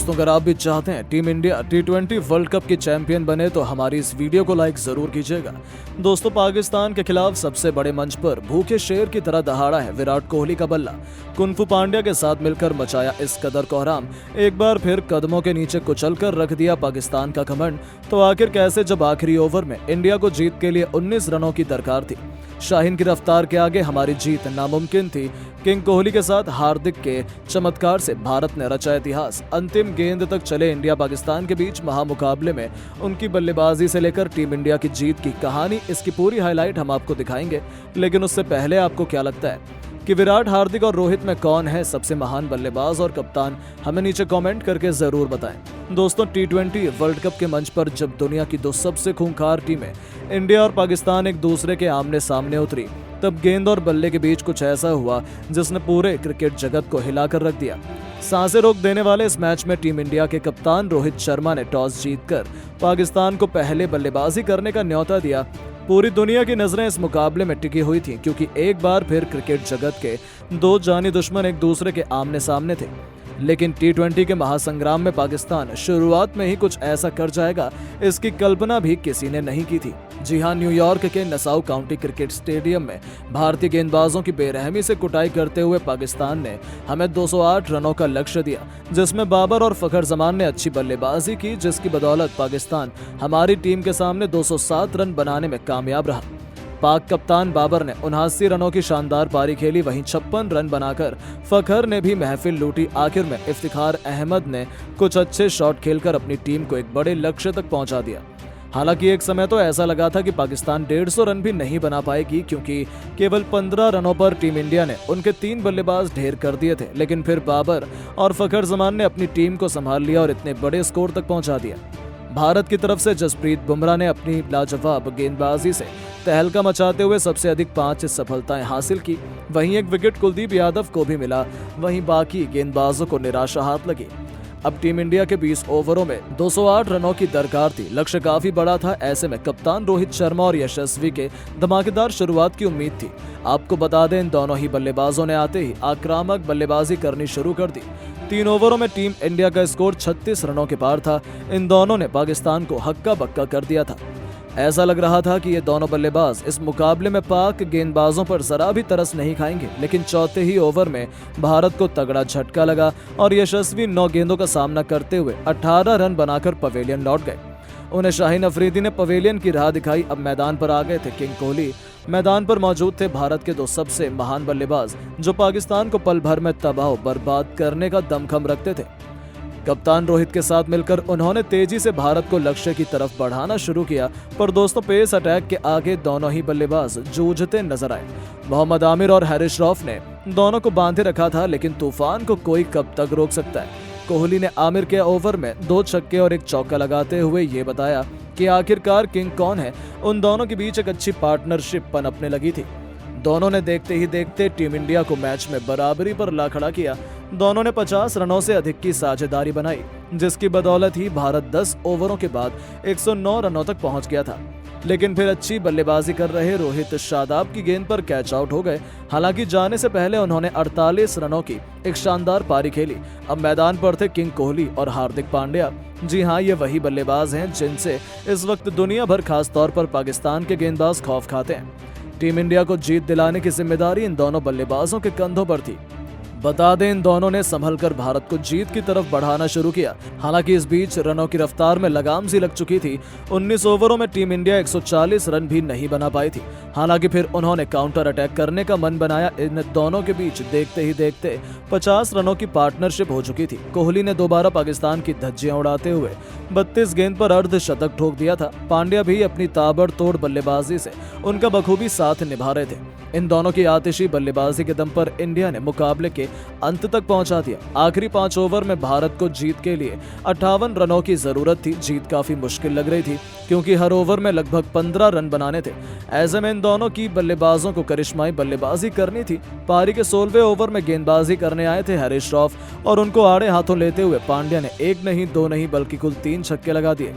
दोस्तों, अगर आप भी चाहते हैं team India T20 world cup की चैंपियन बने तो हमारी इस वीडियो को लाइक जरूर कीजिएगा। दोस्तों, पाकिस्तान के खिलाफ सबसे बड़े मंच पर भूखे शेर की तरह दहाड़ा है विराट कोहली का बल्ला। कुनफू पांड्या के साथ मिलकर मचाया इस कदर कोहराम, एक बार फिर कदमों के नीचे कुचलकर रख दिया पाकिस्तान का घमंड। तो आखिर कैसे, जब आखिरी ओवर में इंडिया को जीत के लिए 19 रनों की दरकार थी। शाहीन की रफ्तार के आगे हमारी जीत नामुमकिन थी। किंग कोहली के साथ हार्दिक के चमत्कार से भारत ने रचा इतिहास। अंतिम गेंद तक चले इंडिया पाकिस्तान के बीच महामुकाबले में उनकी बल्लेबाजी से लेकर टीम इंडिया की जीत की कहानी, इसकी पूरी हाईलाइट हम आपको दिखाएंगे। लेकिन उससे पहले आपको क्या लगता है कि विराट, हार्दिक और रोहित में कौन है सबसे महान बल्लेबाज और कप्तान? हमें नीचे कमेंट करके जरूर बताएं। दोस्तों, T20 वर्ल्ड कप के मंच पर जब दुनिया की दो सबसे खूंखार टीमें इंडिया और पाकिस्तान एक दूसरे के आमने सामने उतरी, तब गेंद और बल्ले के बीच कुछ ऐसा हुआ जिसने पूरे क्रिकेट जगत को हिलाकर रख दिया। सांसें रोक देने वाले इस मैच में टीम इंडिया के कप्तान रोहित शर्मा ने टॉस जीतकर पाकिस्तान को पहले बल्लेबाजी करने का न्योता दिया। पूरी दुनिया की नजरें इस मुकाबले में टिकी हुई थीं, क्योंकि एक बार फिर क्रिकेट जगत के दो जानी दुश्मन एक दूसरे के आमने सामने थे। लेकिन T20 के महासंग्राम में पाकिस्तान शुरुआत में ही कुछ ऐसा कर जाएगा, इसकी कल्पना भी किसी ने नहीं की थी। जी हां, न्यूयॉर्क के नसाउ काउंटी क्रिकेट स्टेडियम में भारतीय गेंदबाजों की बेरहमी से कुटाई करते हुए पाकिस्तान ने हमें 208 रनों का लक्ष्य दिया, जिसमें बाबर और फखर जमान ने अच्छी बल्लेबाजी की, जिसकी बदौलत पाकिस्तान हमारी टीम के सामने 207 रन बनाने में कामयाब रहा। पाक कप्तान बाबर ने 79 रनों की शानदार पारी खेली, वहीं 56 रन बनाकर फखर ने भी महफिल लूटी। आखिर में इफ्तिखार अहमद ने कुछ अच्छे शॉट खेलकर अपनी टीम को एक बड़े लक्ष्य तक पहुंचा दिया। हालांकि एक समय तो ऐसा लगा था कि पाकिस्तान 150 रन भी नहीं बना पाएगी, क्योंकि केवल 15 रनों पर टीम इंडिया ने उनके 3 बल्लेबाज ढेर कर दिए थे। लेकिन फिर बाबर और फखर जमान ने अपनी टीम को संभाल लिया और इतने बड़े स्कोर तक पहुंचा दिया। भारत की तरफ से जसप्रीत बुमराह ने अपनी लाजवाब गेंदबाजी से तहलका मचाते हुए सबसे अधिक 5 सफलताएं हासिल की। वहीं एक विकेट कुलदीप यादव को भी मिला, वहीं बाकी गेंदबाजों को निराशा हाथ लगी। अब टीम इंडिया के 20 ओवरों में 208 रनों की दरकार थी। लक्ष्य काफी बड़ा था। ऐसे में कप्तान रोहित शर्मा और यशस्वी के धमाकेदार शुरुआत की उम्मीद थी। आपको बता दें, इन दोनों ही बल्लेबाजों ने आते ही आक्रामक बल्लेबाजी करनी शुरू कर दी। 3 ओवरों में टीम इंडिया का स्कोर 36 रनों के पार था। इन दोनों ने पाकिस्तान को हक्का बक्का कर दिया था। ऐसा लग रहा था कि ये दोनों बल्लेबाज इस मुकाबले में पाक गेंदबाजों पर जरा भी तरस नहीं खाएंगे। लेकिन चौथे ही ओवर में भारत को तगड़ा झटका लगा और यशस्वी 9 गेंदों का सामना करते हुए 18 रन बनाकर पवेलियन लौट गए। उन्हें शाहीन अफरीदी ने पवेलियन की राह दिखाई। अब मैदान पर आ गए थे किंग कोहली। मैदान पर मौजूद थे भारत के 2 सबसे महान बल्लेबाज, जो पाकिस्तान को पल भर में तबाह बर्बाद करने का दमखम रखते थे। कप्तान रोहित के साथ मिलकर उन्होंने तेजी से भारत को लक्ष्य की तरफ बढ़ाना शुरू किया। पर दोस्तों, पेस अटैक के आगे दोनों ही बल्लेबाज जूझते नजर आए। मोहम्मद आमिर और हैरिस रॉफ ने दोनों को बांधे रखा था, लेकिन तूफान को कोई कब तक रोक सकता है। कोहली ने आमिर के ओवर में 2 छक्के और 1 चौका लगाते हुए ये बताया कि आखिरकार किंग कौन है। उन दोनों के बीच एक अच्छी पार्टनरशिप पनपने लगी थी। दोनों ने देखते ही देखते टीम इंडिया को मैच में बराबरी पर ला खड़ा किया। दोनों ने 50 रनों से अधिक की साझेदारी बनाई, जिसकी बदौलत ही भारत 10 ओवरों के बाद 109 रनों तक पहुंच गया था। लेकिन फिर अच्छी बल्लेबाजी कर रहे रोहित शादाब की गेंद पर कैच आउट हो गए। हालांकि जाने से पहले उन्होंने 48 रनों की एक शानदार पारी खेली। अब मैदान पर थे किंग कोहली और हार्दिक पांड्या। जी हां, ये वही बल्लेबाज हैं जिनसे इस वक्त दुनिया भर, खास तौर पर पाकिस्तान के गेंदबाज खौफ खाते हैं। टीम इंडिया को जीत दिलाने की जिम्मेदारी इन दोनों बल्लेबाजों के कंधों पर थी। बता दें, इन दोनों ने संभलकर भारत को जीत की तरफ बढ़ाना शुरू किया। हालांकि इस बीच रनों की रफ्तार में लगाम सी लग चुकी थी। 19 ओवरों में टीम इंडिया 140 रन भी नहीं बना पाई थी। हालांकि फिर उन्होंने काउंटर अटैक करने का मन बनाया। इन दोनों के बीच देखते ही देखते 50 रनों की पार्टनरशिप हो चुकी थी। कोहली ने दोबारा पाकिस्तान की धज्जियां उड़ाते हुए 32 गेंद पर अर्धशतक ठोक दिया था। पांड्या भी अपनी ताबड़तोड़ बल्लेबाजी से उनका बखूबी साथ निभा रहे थे। इन दोनों की आतिशी बल्लेबाजी के दम पर इंडिया ने मुकाबले के अंत तक पहुंचा दिया। आखिरी 5 ओवर में भारत को जीत के लिए 58 रनों की जरूरत थी। जीत काफी मुश्किल लग रही थी, क्योंकि हर ओवर में लगभग 15 रन बनाने थे। ऐसे में इन दोनों की बल्लेबाजों को करिश्माई बल्लेबाजी करनी थी। पारी के 16वें ओवर में गेंदबाजी करने आए थे हैरिस रॉफ और उनको आड़े हाथों लेते हुए पांड्या ने 1 नहीं 2 नहीं बल्कि कुल 3 छक्के लगा दिए।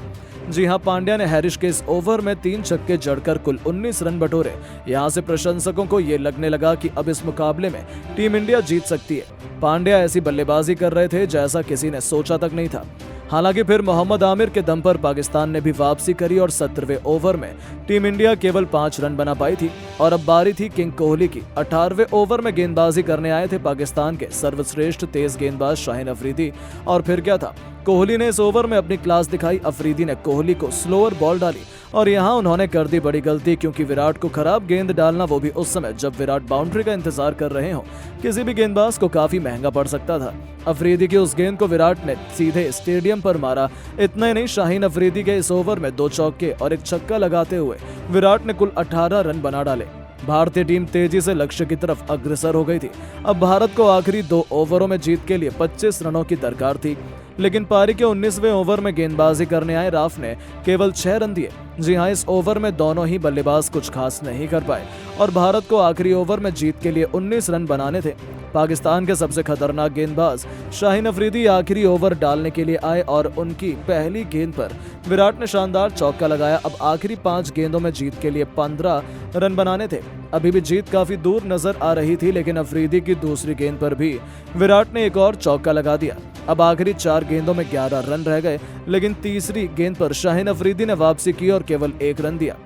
जी हां, पांड्या ने हैरिस के इस ओवर में 3 छक्के जड़कर कुल 19 रन बटोरे। यहां से प्रशंसकों को ये लगने लगा कि अब इस मुकाबले में टीम इंडिया जीत सकती है। पांड्या ऐसी बल्लेबाजी कर रहे थे जैसा किसी ने सोचा तक नहीं था। हालांकि फिर मोहम्मद आमिर के दम पर पाकिस्तान ने भी वापसी करी और 17वें ओवर में टीम इंडिया केवल 5 रन बना पाई थी और अब बारी थी किंग कोहली की। 18वें ओवर में गेंदबाजी करने आए थे पाकिस्तान के सर्वश्रेष्ठ तेज गेंदबाज शाहिन अफरीदी, और फिर क्या था, कोहली ने इस ओवर में अपनी क्लास दिखाई। अफरीदी ने कोहली को स्लोअर बॉल डाली और यहां उन्होंने कर दी बड़ी गलती, क्योंकि विराट को खराब गेंद डालना, वो भी उस समय जब विराट बाउंड्री का इंतजार कर रहे हो, किसी भी गेंदबाज को काफी महंगा पड़ सकता था। अफरीदी की उस गेंद को विराट ने सीधे स्टेडियम पर मारा। इतना ही नहीं, शाहीन अफरीदी के इस ओवर में 2 चौके और 1 छक्का लगाते हुए विराट ने कुल 18 रन बना डाले। भारतीय टीम तेजी से लक्ष्य की तरफ अग्रसर हो गई थी। अब भारत को आखिरी 2 ओवरों में जीत के लिए 25 रनों की दरकार थी, लेकिन पारी के 19वें ओवर में गेंदबाजी करने आए राफ ने केवल 6 रन दिए। जी हां, इस ओवर में दोनों ही बल्लेबाज कुछ खास नहीं कर पाए और भारत को आखिरी ओवर में जीत के लिए 19 रन बनाने थे। पाकिस्तान के सबसे खतरनाक गेंदबाज शाहीन अफरीदी आखिरी ओवर डालने के लिए आए और उनकी पहली गेंद पर विराट ने शानदार चौका लगाया। अब आखिरी 5 गेंदों में जीत के लिए 15 रन बनाने थे। अभी भी जीत काफी दूर नजर आ रही थी, लेकिन अफरीदी की दूसरी गेंद पर भी विराट ने एक और चौका लगा दिया। अब आखिरी 4 गेंदों में 11 रन रह गए, लेकिन तीसरी गेंद पर शाहीन अफरीदी ने वापसी की और केवल 1 रन दिया।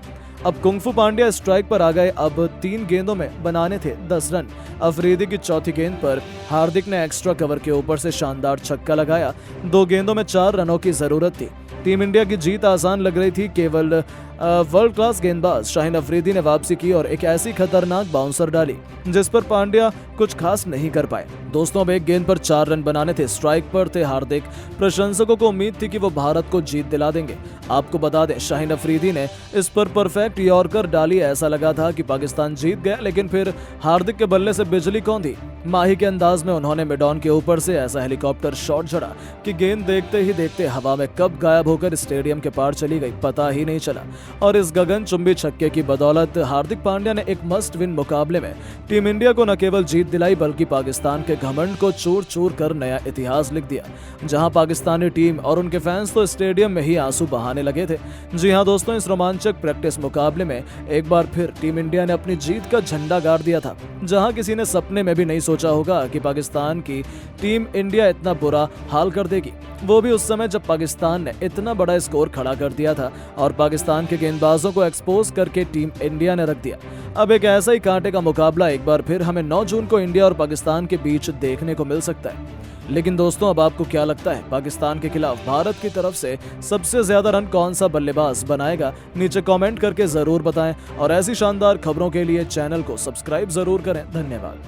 अब कुंफू पांड्या स्ट्राइक पर आ गए। अब 3 गेंदों में बनाने थे 10 रन। अफरीदी की चौथी गेंद पर हार्दिक ने एक्स्ट्रा कवर के ऊपर से शानदार छक्का लगाया। 2 गेंदों में 4 रनों की जरूरत थी। टीम इंडिया की जीत आसान लग रही थी। केवल वर्ल्ड क्लास गेंदबाज शाहीन अफरीदी ने वापसी की और एक ऐसी खतरनाक बाउंसर डाली जिस पर पांड्या कुछ खास नहीं कर पाए। दोस्तों, अब एक गेंद पर 4 रन बनाने थे। स्ट्राइक पर थे हार्दिक। प्रशंसकों को उम्मीद थी कि वो भारत को जीत दिला देंगे। आपको बता दें, शाहीन अफरीदी ने इस पर परफेक्ट यॉर्कर डाली। ऐसा लगा था कि पाकिस्तान जीत गया, लेकिन फिर हार्दिक के बल्ले से बिजली कौन थी। माही के अंदाज में उन्होंने मिडॉन के ऊपर से ऐसा हेलीकॉप्टर शॉट जड़ा कि गेंद देखते ही देखते हवा में कब गायब होकर स्टेडियम के पार चली गई, पता ही नहीं चला। और इस गगनचुंबी छक्के की बदौलत हार्दिक पांड्या ने एक मस्ट विन मुकाबले में टीम इंडिया को न केवल जीत दिलाई, बल्कि पाकिस्तान के घमंड को चूर चूर कर नया इतिहास लिख दिया। जहां पाकिस्तानी टीम और उनके फैंस तो स्टेडियम में ही आंसू बहाने लगे थे। जी हां दोस्तों, इस रोमांचक प्रैक्टिस मुकाबले में एक बार फिर टीम इंडिया ने अपनी जीत का झंडा गाड़ दिया था, जहां किसी ने सपने में भी नहीं सोचा होगा कि पाकिस्तान की टीम इंडिया इतना बुरा हाल कर देगी, वो भी उस समय जब पाकिस्तान ने इतना बड़ा स्कोर खड़ा कर दिया था और पाकिस्तान के गेंदबाजों को एक्सपोज करके टीम इंडिया ने रख दिया। अब एक ऐसा ही कांटे का मुकाबला एक बार फिर हमें 9 जून को इंडिया और पाकिस्तान के बीच देखने को मिल सकता है। लेकिन दोस्तों, अब आपको क्या लगता है, पाकिस्तान के खिलाफ भारत की तरफ से सबसे ज्यादा रन कौन सा बल्लेबाज बनाएगा? नीचे कमेंट करके जरूर बताएं और ऐसी शानदार खबरों के लिए चैनल को सब्सक्राइब जरूर करें। धन्यवाद।